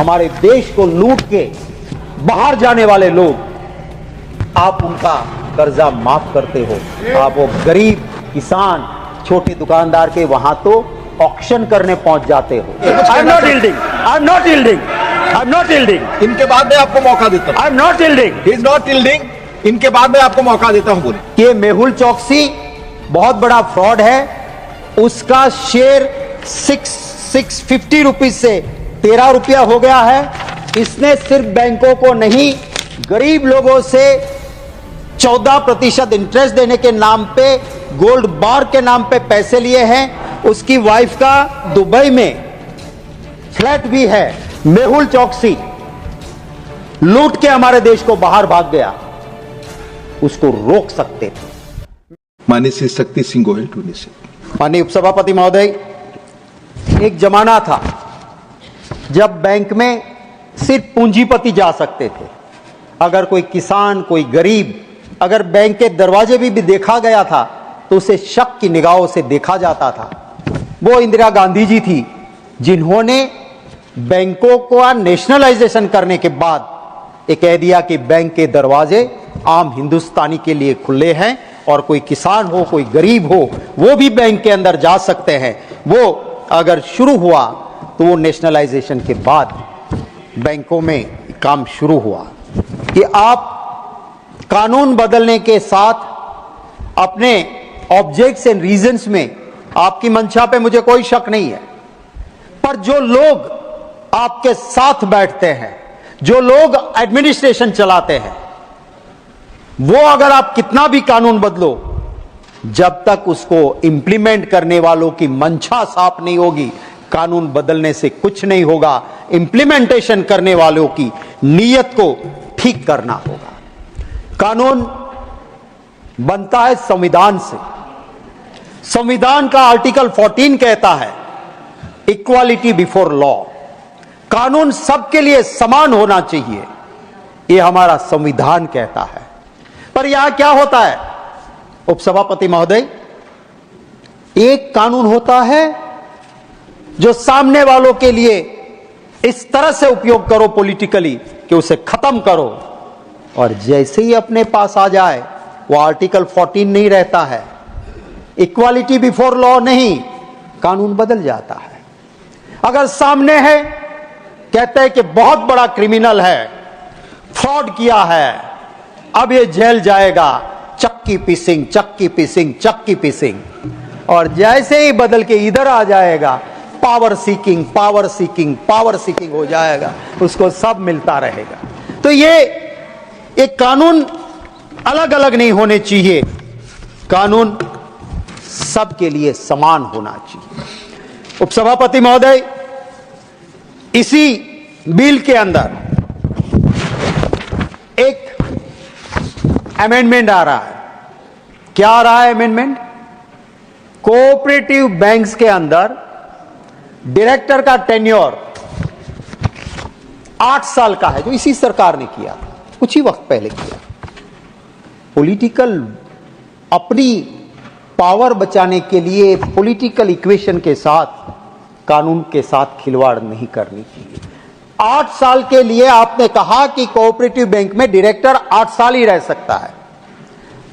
हमारे देश को लूट के बाहर जाने वाले लोग, आप उनका कर्जा माफ करते हो। आप वो गरीब किसान, छोटे दुकानदार के वहां तो ऑक्शन करने पहुंच जाते हो। आई am not yielding, I am not yielding, I am not yielding. इनके बाद में आपको मौका देता हूं। आई am not yielding, he is not yielding. इनके बाद में आपको मौका देता हूं। बोले कि मेहुल चौकसी बहुत बड़ा फ्रॉड है। उसका शेयर 650 रुपीज से 13 रुपया हो गया है। इसने सिर्फ बैंकों को नहीं, गरीब लोगों से 14% इंटरेस्ट देने के नाम पे, गोल्ड बार के नाम पे पैसे लिए हैं। उसकी वाइफ का दुबई में फ्लैट भी है। मेहुल चौकसी लूट के हमारे देश को बाहर भाग गया, उसको रोक सकते थे। माननीय श्री शक्ति सिंह गोयल टूनी से। माननीय उपसभापति महोदय, एक जमाना था जब बैंक में सिर्फ पूंजीपति जा सकते थे। अगर कोई किसान, कोई गरीब अगर बैंक के दरवाजे भी देखा गया था तो उसे शक की निगाहों से देखा जाता था। वो इंदिरा गांधी जी थी जिन्होंने बैंकों का नेशनलाइजेशन करने के बाद ये कह दिया कि बैंक के दरवाजे आम हिंदुस्तानी के लिए खुले हैं और कोई किसान हो, कोई गरीब हो, वो भी बैंक के अंदर जा सकते हैं। वो अगर शुरू हुआ तो वो नेशनलाइजेशन के बाद बैंकों में काम शुरू हुआ कि आप कानून बदलने के साथ अपने ऑब्जेक्ट्स एंड रीजंस में, आपकी मंशा पे मुझे कोई शक नहीं है, पर जो लोग आपके साथ बैठते हैं, जो लोग एडमिनिस्ट्रेशन चलाते हैं, वो अगर आप कितना भी कानून बदलो, जब तक उसको इंप्लीमेंट करने वालों की मंशा साफ नहीं होगी, कानून बदलने से कुछ नहीं होगा। इंप्लीमेंटेशन करने वालों की नीयत को ठीक करना होगा। कानून बनता है संविधान से। संविधान का आर्टिकल 14 कहता है इक्वालिटी बिफोर लॉ। कानून सबके लिए समान होना चाहिए, यह हमारा संविधान कहता है। पर यहां क्या होता है उपसभापति महोदय, एक कानून होता है जो सामने वालों के लिए इस तरह से उपयोग करो पॉलिटिकली कि उसे खत्म करो, और जैसे ही अपने पास आ जाए वो आर्टिकल 14 नहीं रहता है, इक्वालिटी बिफोर लॉ नहीं, कानून बदल जाता है। अगर सामने है, कहते हैं कि बहुत बड़ा क्रिमिनल है, फ्रॉड किया है, अब ये जेल जाएगा, चक्की पीसिंग, चक्की पीसिंग, चक्की पीसिंग, और जैसे ही बदल के इधर आ जाएगा, power seeking, power seeking, power seeking हो जाएगा, उसको सब मिलता रहेगा। तो ये एक कानून अलग अलग नहीं होने चाहिए, कानून सबके लिए समान होना चाहिए। उपसभापति महोदय, इसी बिल के अंदर एक अमेंडमेंट आ रहा है। क्या आ रहा है अमेंडमेंट? कोऑपरेटिव बैंक्स के अंदर डायरेक्टर का टेन्योर 8 साल का है, जो इसी सरकार ने किया, कुछ ही वक्त पहले किया। पॉलिटिकल अपनी पावर बचाने के लिए पॉलिटिकल इक्वेशन के साथ, कानून के साथ खिलवाड़ नहीं करनी चाहिए। 8 साल के लिए आपने कहा कि कोऑपरेटिव बैंक में डायरेक्टर 8 साल ही रह सकता है।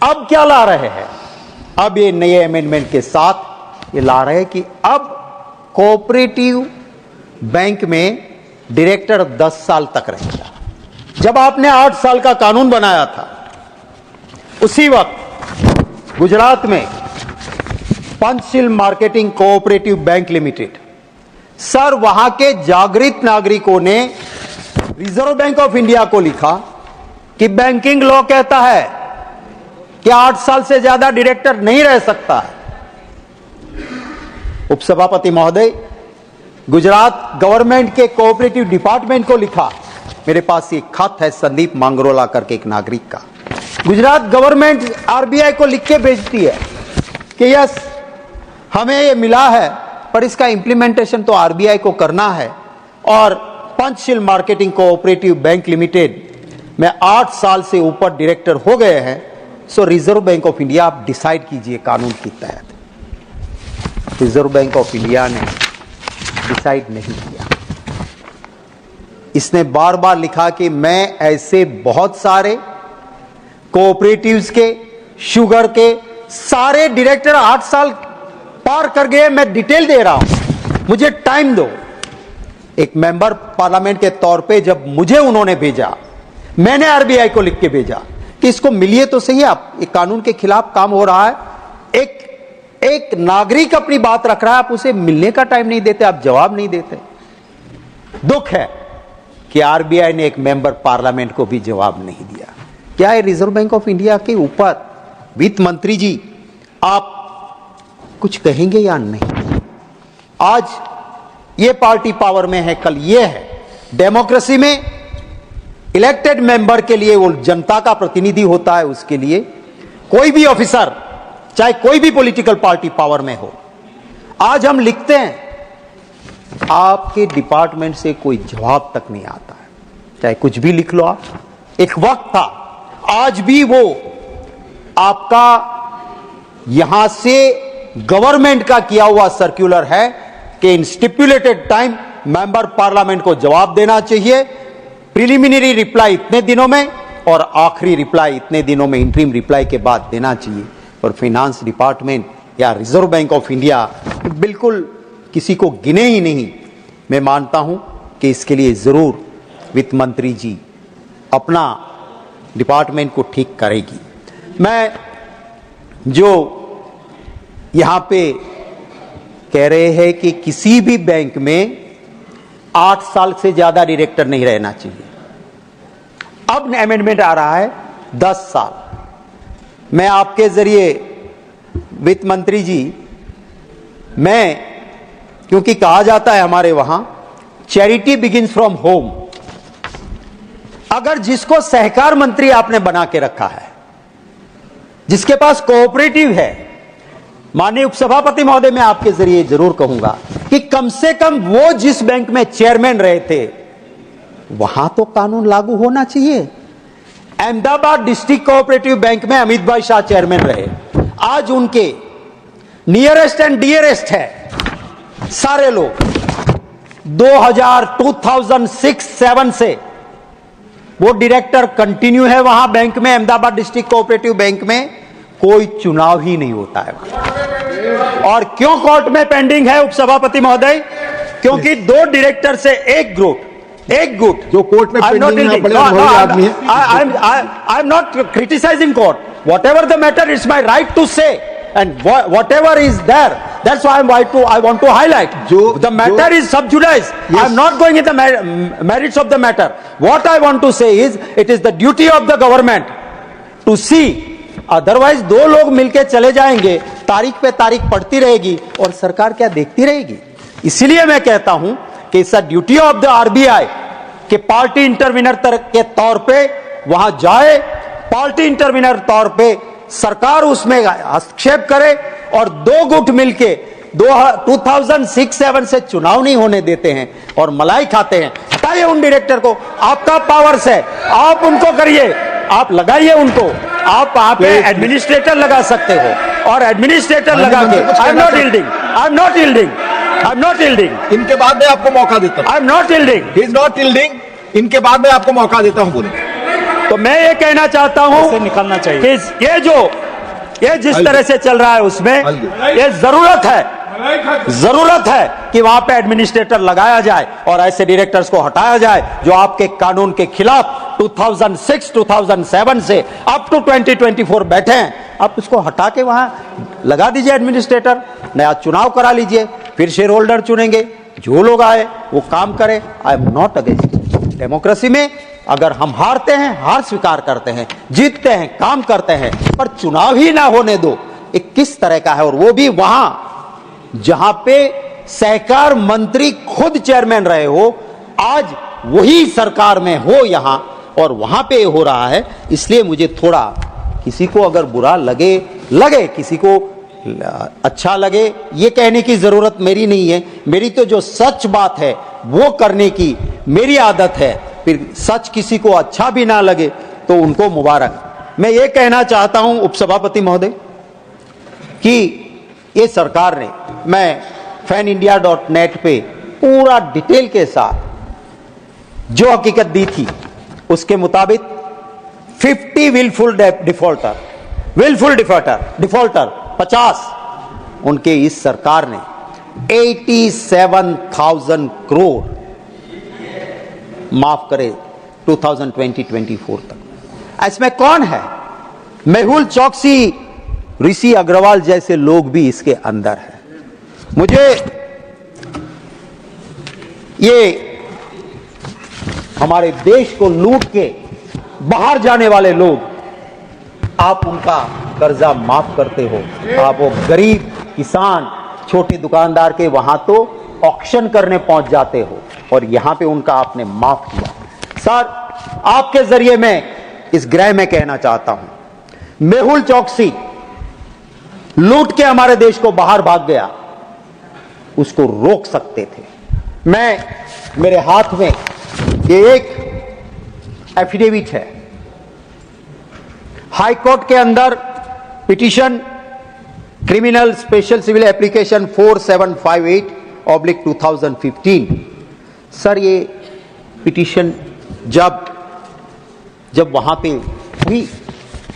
अब क्या ला रहे हैं? अब ये नए अमेंडमेंट के साथ ये ला रहे हैं कि अब कोऑपरेटिव बैंक में डायरेक्टर 10 साल तक रहेगा। जब आपने 8 साल का कानून बनाया था, उसी वक्त गुजरात में Panchsheel marketing cooperative bank limited, sir, वहां के जागृत नागरिकों ने रिजर्व बैंक ऑफ इंडिया को लिखा कि बैंकिंग लॉ कहता है कि 8 साल से ज्यादा डायरेक्टर नहीं रह सकता है। उपसभापति महोदय, गुजरात गवर्नमेंट के कोऑपरेटिव डिपार्टमेंट को लिखा, मेरे पास एक खत है संदीप मांगरोला करके एक नागरिक का। गुजरात गवर्नमेंट आरबीआई को लिख के भेजती है कि यस, हमें ये मिला है, पर इसका इंप्लीमेंटेशन तो आरबीआई को करना है, और Panchsheel marketing cooperative bank limited में 8 साल से ऊपर डायरेक्टर हो गए हैं, सो रिजर्व बैंक ऑफ इंडिया आप डिसाइड कीजिए कानून के तहत। रिजर्व बैंक ऑफ इंडिया ने डिसाइड नहीं किया। इसने बार बार लिखा कि मैं ऐसे बहुत सारे कोऑपरेटिव्स के, शुगर के सारे डायरेक्टर 8 साल पार कर गए, मैं डिटेल दे रहा हूं, मुझे टाइम दो। एक मेंबर पार्लियामेंट के तौर पे जब मुझे उन्होंने भेजा, मैंने आरबीआई को लिख के भेजा कि इसको मिलिए तो सही, आप एक कानून के खिलाफ काम हो रहा है, एक नागरिक अपनी बात रख रहा है, आप उसे मिलने का टाइम नहीं देते, आप जवाब नहीं देते। दुख है कि आरबीआई ने एक मेंबर पार्लियामेंट को भी जवाब नहीं दिया। क्या है रिजर्व बैंक ऑफ इंडिया के ऊपर वित्त मंत्री जी आप कुछ कहेंगे या नहीं? आज ये पार्टी पावर में है, कल ये है। डेमोक्रेसी में इलेक्टेड मेंबर के लिए वो जनता का प्रतिनिधि होता है, उसके लिए कोई भी ऑफिसर, चाहे कोई भी पॉलिटिकल पार्टी पावर में हो, आज हम लिखते हैं आपके डिपार्टमेंट से कोई जवाब तक नहीं आता है, चाहे कुछ भी लिख लो आप। एक वक्त था, आज भी वो आपका यहां से गवर्नमेंट का किया हुआ सर्कुलर है कि इन स्टिपुलेटेड टाइम मेंबर पार्लियामेंट को जवाब देना चाहिए, प्रिलिमिनरी रिप्लाई इतने दिनों में और आखिरी रिप्लाई इतने दिनों में, इंटरिम रिप्लाई के बाद देना चाहिए। और फाइनेंस डिपार्टमेंट या रिजर्व बैंक ऑफ इंडिया बिल्कुल किसी को गिने ही नहीं। मैं मानता हूं कि इसके लिए जरूर वित्त मंत्री जी अपना डिपार्टमेंट को ठीक करेगी। मैं जो यहां पे कह रहे हैं कि किसी भी बैंक में 8 साल से ज्यादा डायरेक्टर नहीं रहना चाहिए, अब अमेंडमेंट आ रहा है 10 साल। मैं आपके जरिए वित्त मंत्री जी, मैं क्योंकि कहा जाता है हमारे वहां चैरिटी बिगिंस फ्रॉम होम, अगर जिसको सहकार मंत्री आपने बना के रखा है, जिसके पास कोऑपरेटिव है, माननीय उपसभापति महोदय, मैं आपके जरिए जरूर कहूंगा कि कम से कम वो जिस बैंक में चेयरमैन रहे थे वहां तो कानून लागू होना चाहिए। अहमदाबाद डिस्ट्रिक्ट कोऑपरेटिव बैंक में अमित भाई शाह चेयरमैन रहे, आज उनके नियरेस्ट एंड डियरेस्ट है सारे लोग। 2006-7 से वो डायरेक्टर कंटिन्यू है वहां बैंक में, अहमदाबाद डिस्ट्रिक्ट कोऑपरेटिव बैंक में कोई चुनाव ही नहीं होता है। और क्यों कोर्ट में पेंडिंग है उपसभापति महोदय? क्योंकि 2 डायरेक्टर से एक गुट जो कोर्ट में पेंडिंग है, बड़े अनुभवी आदमी है। I am not criticising court, whatever the matter, it's my right to say, and whatever is there, that's why I want to highlight. The matter is sub judice. Yes. I am not going into the merits of the matter. What I want to say is, it is the duty of the government to see. Otherwise, 2 लोग मिलके चले जाएंगे, तारीख पे तारीख पड़ती रहेगी और सरकार क्या देखती रहेगी? इसीलिए मैं कहता हूं कि it's duty of the RBI कि पार्टी इंटरवीनर के तौर पे वहां जाए, पार्टी इंटरवीनर तौर पे सरकार उसमें हस्तक्षेप करे और 2 गुट मिलके 2006-7 से चुनाव नहीं होने देते हैं और मलाई खाते हैं। हटाइए उन डायरेक्टर को, आपका पावर्स है, आप उनको करिए, आप लगाइए उनको, आप वहां पे एडमिनिस्ट्रेटर लगा सकते हो और एडमिनिस्ट्रेटर लगा के आई एम नॉट यील्डिंग। इनके बाद मैं आपको मौका देता हूं। आई am not yielding, he is not yielding. इनके बाद मैं आपको मौका देता हूं, बोले। तो मैं ये कहना चाहता हूं निकलना चाहिए कि ये जिस तरह से चल रहा है उसमें ये जरूरत है कि वहां पे एडमिनिस्ट्रेटर लगाया जाए और ऐसे डायरेक्टर्स को हटाया जाए जो आपके कानून के खिलाफ 2006-2007 से अप टू 2024 बैठे हैं। आप उसको हटा के वहां लगा दीजिए एडमिनिस्ट्रेटर, नया चुनाव करा लीजिए, फिर शेयर होल्डर चुनेंगे, जो लोग आए वो काम करे। आई एम नॉट अगेंस्ट। डेमोक्रेसी में अगर हम हारते हैं, हार स्वीकार करते हैं, जीतते हैं, काम करते हैं, पर चुनाव ही ना होने दो, एक किस तरह का है? और वो भी वहां जहां पे सहकार मंत्री खुद चेयरमैन रहे हो, आज वही सरकार में हो यहां और वहां पे हो रहा है। इसलिए मुझे थोड़ा, किसी को अगर बुरा लगे, किसी को अच्छा लगे, ये कहने की जरूरत मेरी नहीं है। मेरी तो जो सच बात है वो करने की मेरी आदत है। फिर सच किसी को अच्छा भी ना लगे तो उनको मुबारक। मैं ये कहना चाहता हूं उपसभापति महोदय कि ये सरकार ने, मैं fanindia.net पे पूरा डिटेल के साथ जो हकीकत दी थी उसके मुताबिक 50 विलफुल डिफॉल्टर 50, उनके इस सरकार ने 87,000 करोड़ माफ करे 2020-24 तक। इसमें कौन है? मेहुल चौकसी, ऋषि अग्रवाल जैसे लोग भी इसके अंदर हैं। मुझे ये हमारे देश को लूट के बाहर जाने वाले लोग, आप उनका कर्जा माफ करते हो, आप वो गरीब किसान छोटे दुकानदार के वहां तो ऑक्शन करने पहुंच जाते हो और यहां पे उनका आपने माफ किया। सर, आपके जरिए मैं इस गृह में कहना चाहता हूं, मेहुल चौकसी लूट के हमारे देश को बाहर भाग गया, उसको रोक सकते थे। मेरे हाथ में ये एक एफिडेविट है, हाई कोर्ट के अंदर petition criminal special civil application 4758/2015। Sir, ये पिटीशन जब वहां पे हुई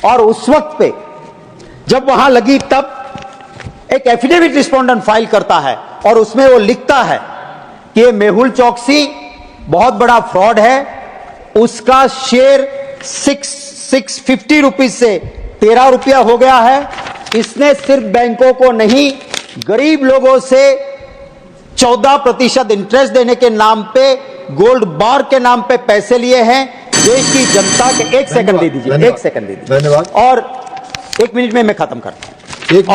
और उस वक्त पे जब वहां लगी, तब एक एफिडेविट रिस्पोंडेंट फाइल करता है और उसमें वो लिखता है कि ये मेहुल चौकसी बहुत बड़ा फ्रॉड है, उसका शेयर 650 रुपीज से 13 रुपया हो गया है, इसने सिर्फ बैंकों को नहीं गरीब लोगों से 14% इंटरेस्ट देने के नाम पे, गोल्ड बार के नाम पे पैसे लिए हैं देश की जनता के। एक सेकंड दे दीजिए, एक सेकंड दे दीजिए, धन्यवाद। और 1 मिनट में मैं खत्म करता हूं।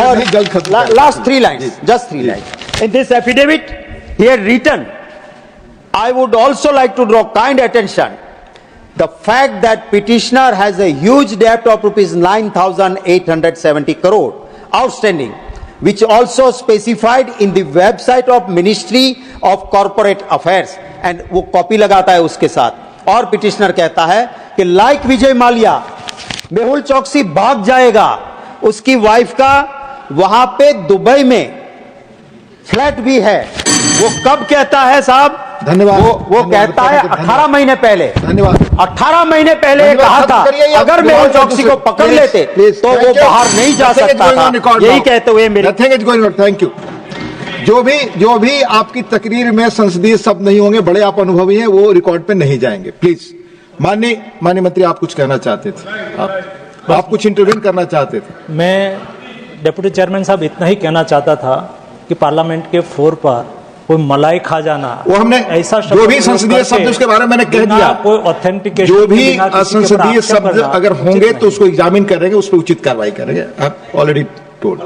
और last 3 lines, just 3 lines. In this affidavit, he had written, I would also like to draw kind attention the fact that petitioner has a huge debt of rupees 9,870 crore outstanding, which also specified in the website of Ministry of Corporate Affairs, and वो copy लगाता है उसके साथ। और petitioner कहता है कि like Vijay Mallya, Mehul चौकसी भाग जाएगा, उसकी वाइफ का वहां पे दुबई में फ्लैट भी है। वो कब कहता है साहब? धन्यवाद। वो कहता है 18 महीने पहले। धन्यवाद। 18 महीने पहले कहा था अगर मेहुल चौकसी को पकड़ लेते तो वो बाहर नहीं जा सकता था। यही कहते हुए मेरे थैंक यू। जो भी आपकी तकरीर में संसदीय शब्द नहीं होंगे, बड़े आप अनुभवी हैं, वो रिकॉर्ड पे नहीं जाएंगे, प्लीज। माननीय मंत्री, आप कुछ कहना चाहते थे, आप कुछ इंटरव्यू करना चाहते थे। मैं डिप्टी चेयरमैन साहब इतना ही कहना चाहता था कि पार्लियामेंट के फ्लोर पर कोई मलाई खा जाना, वो हमने ऐसा जो भी संसदीय शब्द उसके बारे में मैंने कह दिया, कोई ऑथेंटिकेशन, जो भी असंसदीय शब्द अगर होंगे तो उसको एग्जामिन करेंगे, उस पर उचित कार्रवाई करेंगे। आप ऑलरेडी टोल्ड।